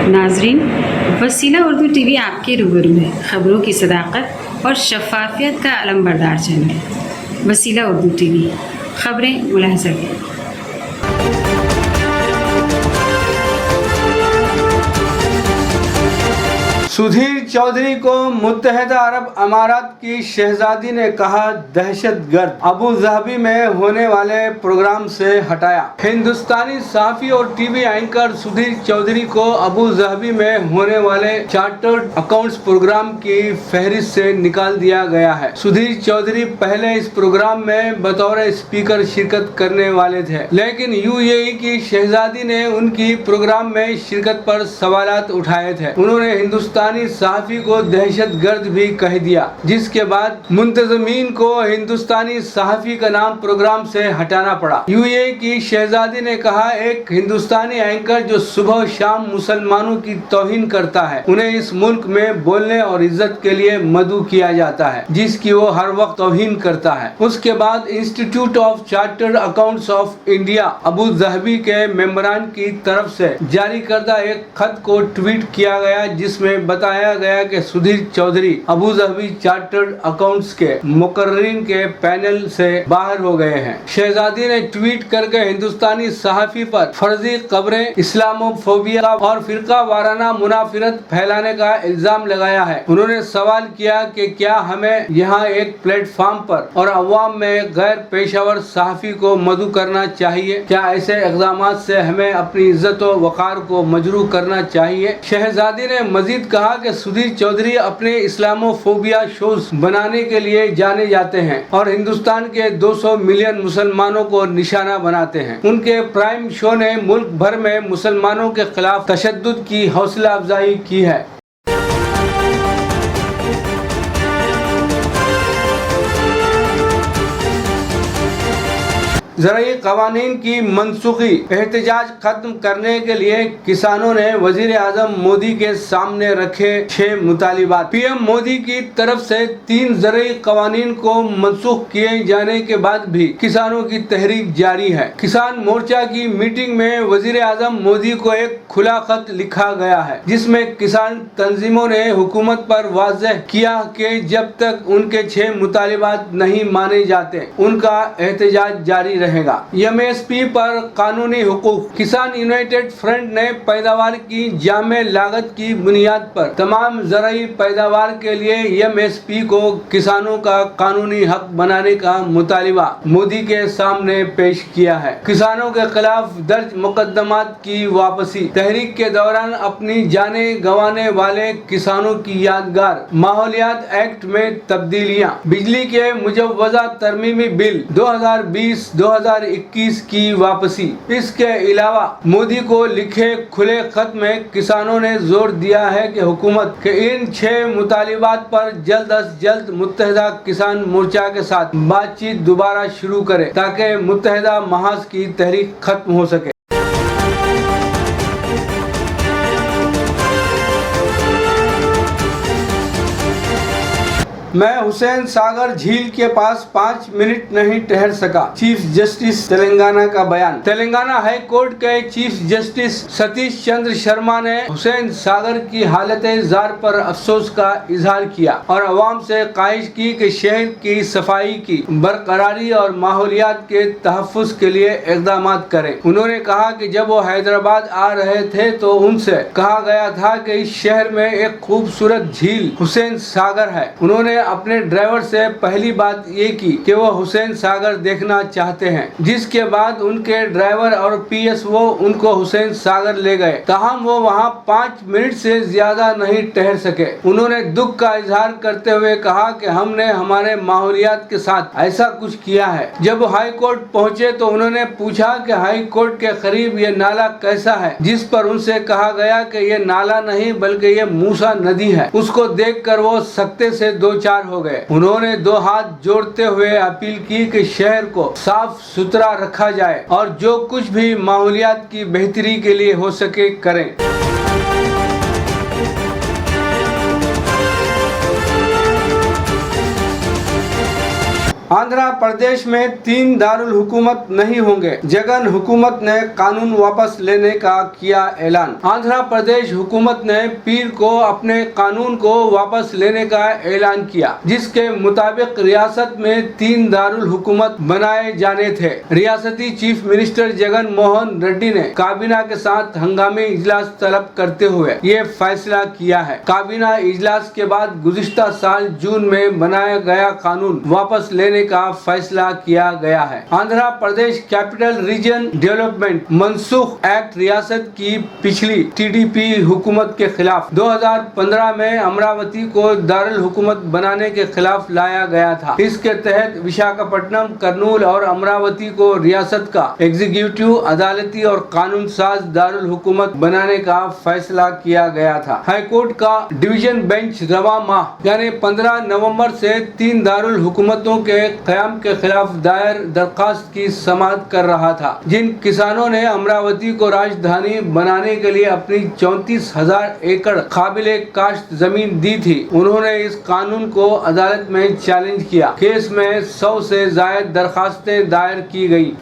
नाजरीन, वसीला उर्दू टीवी आपके रूबरू है। ख़बरों की सदाकत और शफाफियत का अलमबरदार चैनल वसीला उर्दू टीवी। ख़बरें मुलाहज़ा करें। सुधीर चौधरी को मुत्तहदा अरब अमारात की शहजादी ने कहा दहशतगर्द, अबू धाबी में होने वाले प्रोग्राम से हटाया। हिंदुस्तानी सहाफ़ी और टीवी एंकर सुधीर चौधरी को अबू धाबी में होने वाले चार्टर्ड अकाउंट्स प्रोग्राम की फहरिस्त से निकाल दिया गया है। सुधीर चौधरी पहले इस प्रोग्राम में बतौर स्पीकर शिरकत करने वाले थे, लेकिन यूएई की शहजादी ने उनकी प्रोग्राम में शिरकत पर सवालात उठाए थे। उन्होंने हिंदुस्तानी सहाफ़ी को दहशतगर्द भी कह दिया, जिसके बाद मुंतज़मीन को हिंदुस्तानी सहाफ़ी का नाम प्रोग्राम से हटाना पड़ा। यूएई की शहजादी ने कहा, एक हिंदुस्तानी एंकर जो सुबह शाम मुसलमानों की तौहीन करता है, उन्हें इस मुल्क में बोलने और इज्जत के लिए मदऊ किया जाता है, जिसकी वो हर वक्त तौहीन करता है। उसके बाद institute of chartered accounts of India Abu Dhabi के मेंबरान की तरफ से जारी करदा एक खत को ट्वीट किया गया, जिसमें बताया गया कि Sudhir Chaudhary Abu Dhabi chartered accounts के मुकर्रिरीन के पैनल से बाहर हो गए हैं। शहजादी ने ट्वीट करके हिंदुस्तानी सहाफ़ी पर फर्जी खबरें, इस्लामोफोबिया और फिरका वाराना मुनाफिरत फैलाने का इल्जाम लगाया है। उन्होंने सवाल किया कि क्या हमें यहाँ एक प्लेटफॉर्म पर और अवाम में गैर पेशावर सहाफ़ी को मदऊ करना चाहिए? क्या ऐसे इक़दाम से हमें अपनी इज्जत व वक़ार को मजरू करना चाहिए? शहजादी ने मजीद कहा कि सुधीर चौधरी अपने इस्लामोफोबिया शोज बनाने के लिए जाने जाते हैं और हिंदुस्तान के 200 मिलियन मुसलमानों को निशाना बनाते हैं। उनके प्राइम शो ने मुल्क भर में मुसलमानों के खिलाफ तशद्दुद की हौसला अफजाई की है। ज़राई क़वानीन की मनसूखी एहतजाज खत्म करने के लिए किसानों ने वज़ीर आज़म मोदी के सामने रखे 6 मुतालिबात। पीएम मोदी की तरफ से 3 ज़राई क़वानीन को मनसूख किए जाने के बाद भी किसानों की तहरीक जारी है। किसान मोर्चा की मीटिंग में वज़ीर आज़म मोदी को एक खुला खत लिखा गया है, जिसमें किसान तंजीमों ने हुकूमत पर वाज़ेह किया कि जब तक उनके 6 मुतालिबात नहीं माने जाते, उनका एहतजाज जारी रहेगा। एमएसपी पर कानूनी हुकूक। किसान यूनाइटेड फ्रंट ने पैदावार की जामे लागत की बुनियाद पर तमाम ज़राई पैदावार के लिए एमएसपी को किसानों का कानूनी हक बनाने का मुतालिबा मोदी के सामने पेश किया है। किसानों के खिलाफ दर्ज मुकदमात की वापसी, तहरीक के दौरान अपनी जाने गंवाने वाले किसानों की यादगार, माहौलियात एक्ट में तब्दीलियां, बिजली के मुजव्वजा तरमीमी बिल 2020-2021 की वापसी। इसके अलावा मोदी को लिखे खुले खत में किसानों ने जोर दिया है कि हुकूमत के इन 6 मुतालिबात पर जल्द अज जल्द मुत्तहदा किसान मोर्चा के साथ बातचीत दोबारा शुरू करे, ताकि मुत्तहदा महाज की तहरीक खत्म हो सके। मैं हुसैन सागर झील के पास 5 मिनट नहीं ठहर सका, चीफ जस्टिस तेलंगाना का बयान। तेलंगाना हाई कोर्ट के चीफ जस्टिस सतीश चंद्र शर्मा ने हुसैन सागर की हालत जार पर अफसोस का इजहार किया और अवाम से ख्वाहिश की कि शहर की सफाई की बरकरारी और माहौलियात के तहफ़्फ़ुज़ के लिए इक़दाम करें। उन्होंने कहा कि जब वो हैदराबाद आ रहे थे तो उनसे कहा गया था कि इस शहर में एक खूबसूरत झील हुसैन सागर है। उन्होंने अपने ड्राइवर से पहली बात ये की कि वो हुसैन सागर देखना चाहते हैं, जिसके बाद उनके ड्राइवर और पीएसओ उनको हुसैन सागर ले गए। ताहम वो वहाँ 5 मिनट से ज्यादा नहीं ठहर सके। उन्होंने दुख का इजहार करते हुए कहा कि हमने हमारे माहौलियात के साथ ऐसा कुछ किया है। जब हाई कोर्ट पहुँचे तो उन्होंने पूछा कि हाई कोर्ट के करीब ये नाला कैसा है, जिस पर उनसे कहा गया कि ये नाला नहीं बल्कि ये मूसा नदी है। उसको देख कर वो सख्ते से 2-4 हो गए। उन्होंने 2 हाथ जोड़ते हुए अपील की कि शहर को साफ सुथरा रखा जाए और जो कुछ भी माहौलियात की बेहतरी के लिए हो सके करें। आंध्र आंध्र प्रदेश में 3 दारुल-हुकूमत नहीं होंगे, जगन हुकूमत ने कानून वापस लेने का किया ऐलान। आंध्र प्रदेश हुकूमत ने पीर को अपने कानून को वापस लेने का ऐलान किया, जिसके मुताबिक रियासत में 3 दारुल हुकूमत बनाए जाने थे। रियासती चीफ मिनिस्टर जगन मोहन रेड्डी ने काबीना के साथ हंगामी इजलास तलब करते हुए ये फैसला किया है। काबीना इजलास के बाद गुज़िश्ता साल जून में बनाया गया कानून वापस लेने का फैसला किया गया है। Andhra Pradesh capital region development मनसूख एक्ट रियासत की पिछली टीडीपी हुकूमत के खिलाफ 2015 में अमरावती को दारुल हुकूमत बनाने के खिलाफ लाया गया था। इसके तहत विशाखापट्टनम, कर्नूल और अमरावती को रियासत का एग्जीक्यूटिव, अदालती और कानून साज दारुल हुकूमत बनाने का फैसला किया गया था। हाईकोर्ट का डिवीजन बेंच रवा माह यानी 15 नवंबर से 3 दारुल हुकूमतों के क़याम के खिलाफ दायर दरखास्त की समाअत कर रहा था। जिन किसानों ने अमरावती को राजधानी बनाने के लिए अपनी 34,000 एकड़ काबिले काश्त जमीन दी थी, उन्होंने इस कानून को अदालत में चैलेंज किया। केस में 100 से ज़ायद दरखास्तें दायर की गई।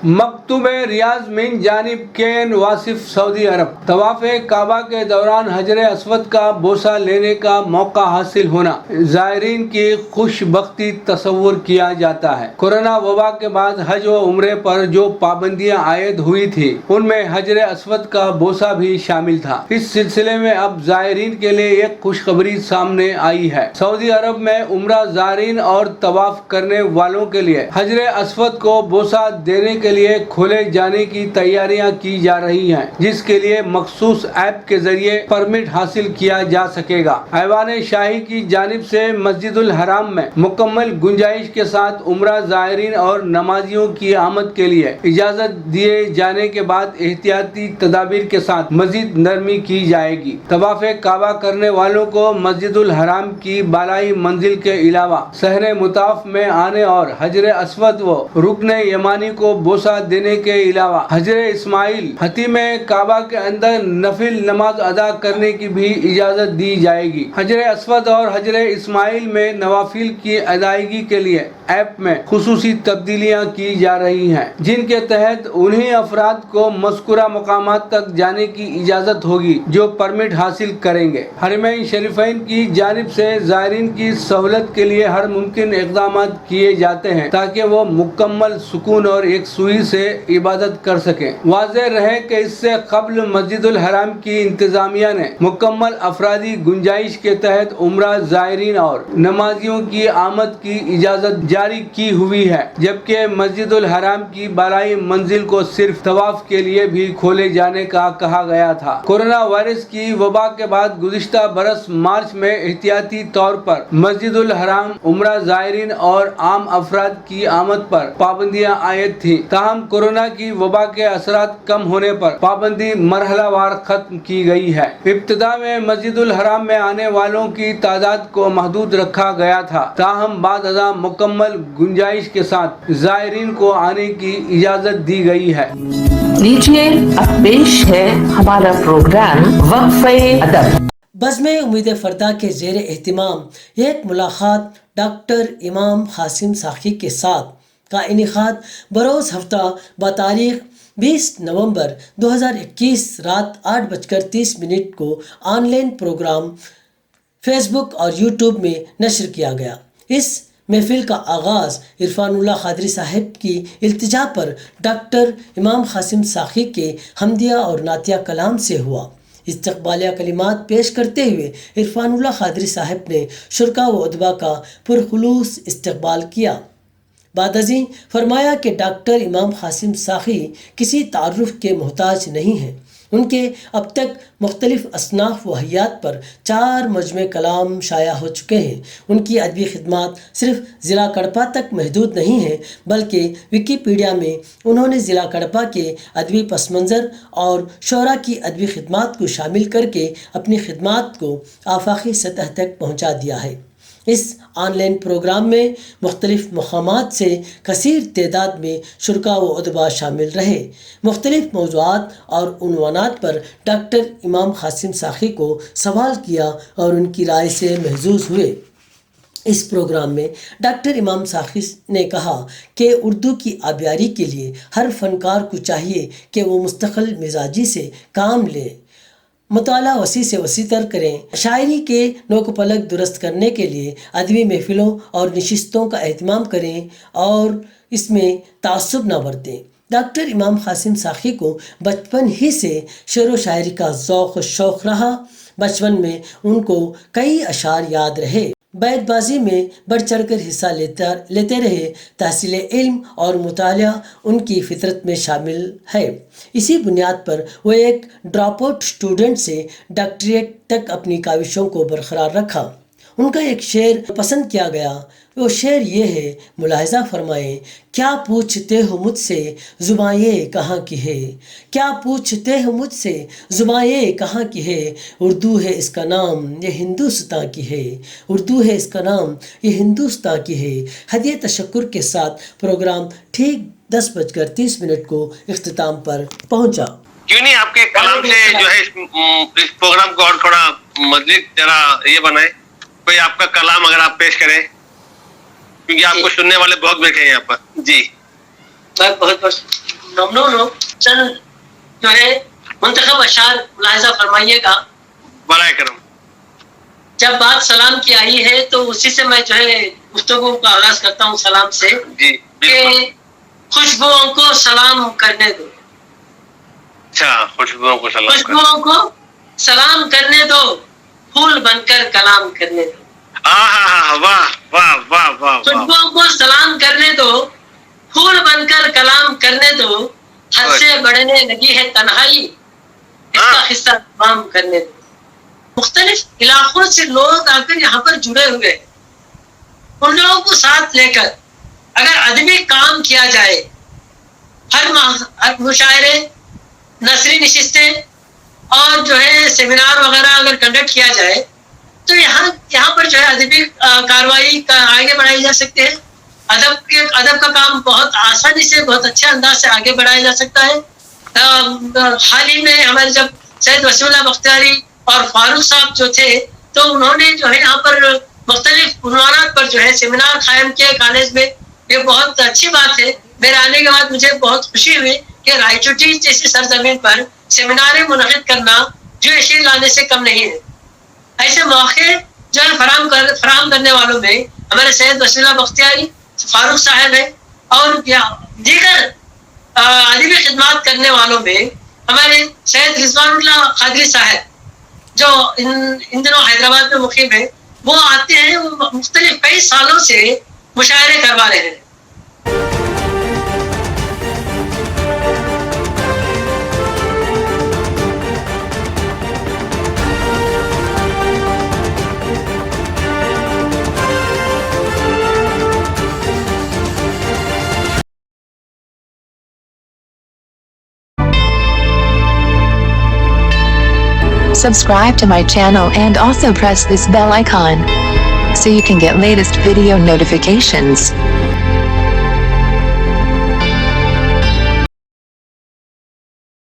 मकतूब रियाज मिन जानिब केन वासिफ सऊदी अरब। तवाफ़ काबा के दौरान हजर अस्वद का बोसा लेने का मौका हासिल होना ज़ायरीन की खुशबख्ती तस्वुर किया जाता है। कोरोना वबा के बाद हज व उम्रे पर जो पाबंदियां आयद हुई थी, उनमें हजर अस्वद का बोसा भी शामिल था। इस सिलसिले में अब ज़ायरीन के लिए एक खुशखबरी सामने आई है। सऊदी अरब में उम्रा ज़ायरीन और तवाफ करने वालों के लिए हजर अस्वद को बोसा देने के लिए खोले जाने की तैयारियां की जा रही हैं, जिसके लिए मखसूस ऐप के जरिए परमिट हासिल किया जा सकेगा। ऐवान शाही की जानिब से मस्जिदुल हराम में मुकम्मल गुंजाइश के साथ उम्रा ज़ायरीन और नमाजियों की आमद के लिए इजाज़त दिए जाने के बाद एहतियाती तदाबीर के साथ मजीद नरमी की जाएगी। तवाफ़ काबा करने वालों को मस्जिदुल हराम की बालाई मंजिल के अलावा शहर मुताफ में आने और हजर अस्वद व रुकन यमानी को बोसा देने के अलावा हजर इस्माइल हतीम काबा के अंदर नफिल नमाज अदा करने की भी इजाज़त दी जाएगी। हजर अस्वद और हजर इस्माइल में नवाफिल की अदायगी के लिए ऐप में खुसूसी तब्दीलियाँ की जा रही हैं, जिनके तहत उन्हीं अफराद को मज़कूरा मकामात तक जाने की इजाज़त होगी जो परमिट हासिल करेंगे। हरमैन शरीफैन की जानिब से ज़ायरीन की सहूलत के लिए हर मुमकिन इक़दाम किए जाते हैं ताकि वो मुकम्मल सुकून और एक सुई से इबादत कर सकें। वाज़ेह रहे कि इससे क़ब्ल मस्जिदुल हराम की इंतज़ामिया ने मुकम्मल अफरादी गुंजाइश के तहत उम्रा ज़ायरीन और नमाजियों की आमद की इजाज़त जारी की हुई है, जबकि मस्जिदुल हराम की बालाई मंजिल को सिर्फ तवाफ के लिए भी खोले जाने का कहा गया था। कोरोना वायरस की वबा के बाद गुज़िश्ता बरस मार्च में एहतियाती तौर पर मस्जिदुल हराम, उम्रा ज़ायरीन और आम अफराद की आमद पर पाबंदियाँ आयद थी। ताहम कोरोना की वबा के असरात कम होने पर पाबंदी मरहलावार खत्म की गई है। इब्तिदा में मस्जिदुल हराम में आने वालों की तादाद को महदूद रखा गया था, ताहम बाद अज़ा मुकम्मल गुंजाइश के साथ ज़ायरीन को आने की इजाज़त दी गई है। लीजिए अब पेश है हमारा प्रोग्राम वक्फ़े अदब। बज़्म उम्मीद फ़रदा के ज़ेर एहतिमाम एक मुलाक़ात डॉक्टर इमाम हासिम साखी के साथ का इनेकाद बरोज़ हफ्ता बतारीख़ 20 नवंबर 2021 रात 8:30 को ऑनलाइन प्रोग्राम फेसबुक और यूट्यूब में नशर किया गया। इस महफिल का आगाज़ इरफानुल्लाह क़ादरी साहब की इल्तिजा पर डॉक्टर इमाम हासिम साखी के हमदिया और नातिया कलाम से हुआ। इस्तक़बालिया कलिमात पेश करते हुए इरफानुल्लाह क़ादरी साहब ने शुरका व उदबा का पुरखुलूस इस्तक़बाल किया। बादअज़ीं फरमाया कि डॉक्टर इमाम हासिम साखी किसी तारुफ़ के मोहताज नहीं हैं। उनके अब तक मुख्तलिफ़ असनाफ़ व हयात पर 4 मजमे कलाम शाया हो चुके हैं। उनकी अदबी खिदमात सिर्फ ज़िला कड़पा तक महदूद नहीं हैं, बल्कि विकीपीडिया में उन्होंने ज़िला कड़पा के अदबी पस मंज़र और शोरा की अदबी खिदमात को शामिल करके अपनी खिदमात को आफाकी सतह तक पहुँचा दिया है। اس آن لائن پروگرام میں مختلف مقامات سے کثیر تعداد میں شرکاء و ادباء شامل رہے۔ مختلف موضوعات اور عنوانات پر ڈاکٹر امام قاسم ساقی کو سوال کیا اور ان کی رائے سے محظوظ ہوئے۔ اس پروگرام میں ڈاکٹر امام ساقی نے کہا کہ اردو کی آبیاری کے لیے ہر فنکار کو چاہیے کہ وہ مستقل مزاجی سے کام لے، مطالعہ وسیع سے وسیع تر کریں، شاعری کے نوک پلک درست کرنے کے لیے ادبی محفلوں اور نشستوں کا اہتمام کریں اور اس میں تعصب نہ برتیں۔ ڈاکٹر امام قاسم ساقی کو بچپن ہی سے شعر و شاعری کا ذوق و شوق رہا۔ بچپن میں ان کو کئی اشعار یاد رہے، بیت بازی میں بڑھ چڑھ کر حصہ لیتے رہے۔ تحصیل علم اور مطالعہ ان کی فطرت میں شامل ہے۔ اسی بنیاد پر وہ ایک ڈراپ آؤٹ اسٹوڈنٹ سے ڈاکٹریٹ تک اپنی کاوشوں کو برقرار رکھا۔ ان کا ایک شعر پسند کیا گیا، وہ شعر یہ ہے، ملاحظہ فرمائیں، کیا پوچھتے ہو مجھ سے زباں یہ کہاں کی ہے، کیا پوچھتے ہو مجھ سے زباں یہ کہاں کی ہے، اردو ہے اس کا نام یہ ہندوستان کی ہے، اردو ہے اس کا نام یہ ہندوستان کی ہے۔ ہدیہ تشکر کے ساتھ پروگرام ٹھیک 10:30 کو اختتام پر پہنچا۔ کیوں نہیں آپ کے کلام سے جو ہے اس پروگرام کو اور تھوڑا مزید ذرا یہ بنائے، کوئی آپ کا کلام اگر آپ پیش کریں، کیونکہ آپ کو سننے والے بہت بیٹھے ہیں یہاں پر۔ جی میں بہت ممنون ہوں۔ چند جو ہے منتخب اشعار ملاحظہ فرمائیے گا۔ برائے کرم۔ جب بات سلام کی آئی ہے تو اسی سے میں جو ہے گفتگو کا آغاز کرتا ہوں سلام سے، جی کہ خوشبوؤں کو سلام کرنے دو، اچھا، خوشبوؤں کو سلام خوشبوؤں کو سلام کرنے دو، پھول بن کر کلام کرنے دو، واہ واہ واہ واہ واہ، خوشبوؤں کو سلام کرنے دو، پھول بن کر کلام کرنے دو، حد سے بڑھنے لگی ہے تنہائی، اس کا قصہ تمام کرنے دو۔ مختلف علاقوں سے لوگ آ کر یہاں پر جڑے ہوئے، ان لوگوں کو ساتھ لے کر اگر ادبی کام کیا جائے، ہر مشاعرے، نثری نشستیں اور جو ہے سیمینار وغیرہ اگر کنڈکٹ کیا جائے تو یہاں پر جو ہے ادبی کارروائی کا آگے بڑھائی جا سکتے ہیں۔ ادب کا کام بہت آسانی سے، بہت اچھے انداز سے آگے بڑھایا جا سکتا ہے۔ حال ہی میں ہمارے جب سید وسیم اللہ بختیاری اور فاروق صاحب جو تھے تو انہوں نے جو ہے یہاں پر مختلف عنوانات پر جو ہے سیمینار قائم کیے کالج میں، یہ بہت اچھی بات ہے۔ میرے آنے کے بعد مجھے بہت خوشی ہوئی کہ رائے چوٹی جیسی سرزمین پر سیمیناریں منعقد کرنا جو اشیر لانے سے کم نہیں ہے۔ ایسے موقع جو ہے فراہم کرنے والوں میں ہمارے سید وسیم اللہ بختیاری، فاروق صاحب ہیں، اور دیگر ادبی خدمات کرنے والوں میں ہمارے سید رضوان اللہ قادری صاحب جو ان دنوں حیدرآباد میں مقیم ہیں، وہ آتے ہیں، وہ مختلف کئی سالوں سے مشاعرے کروا رہے ہیں۔ Subscribe to my channel and also press this bell icon so you can get latest video notifications.